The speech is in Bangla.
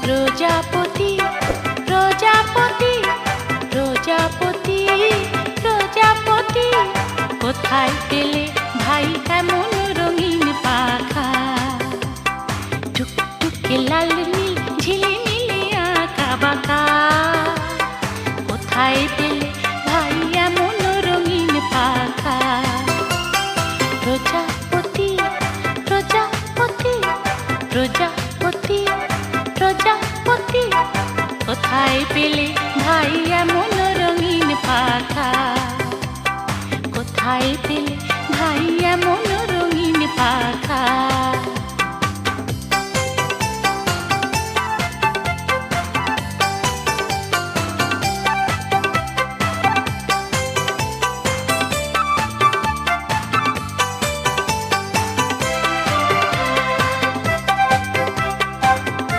প্রজাপতি প্রজাপতি প্রজাপতি প্রজাপতি কোথায় পেলে ভাই এমন রঙিন পাখা টুকটুকে লাল নীল ঝিলিমিলি আঁকা বাঁকা কোথায় পেলে ভাই এমন রঙিন পাখা প্রজাপতি প্রজাপতি প্রজাপতি প্রজাপতি কোথায় পেলে ভাই এমন রঙিন পাখা কোথায় পেলে ভাই এমন রঙিন পাখা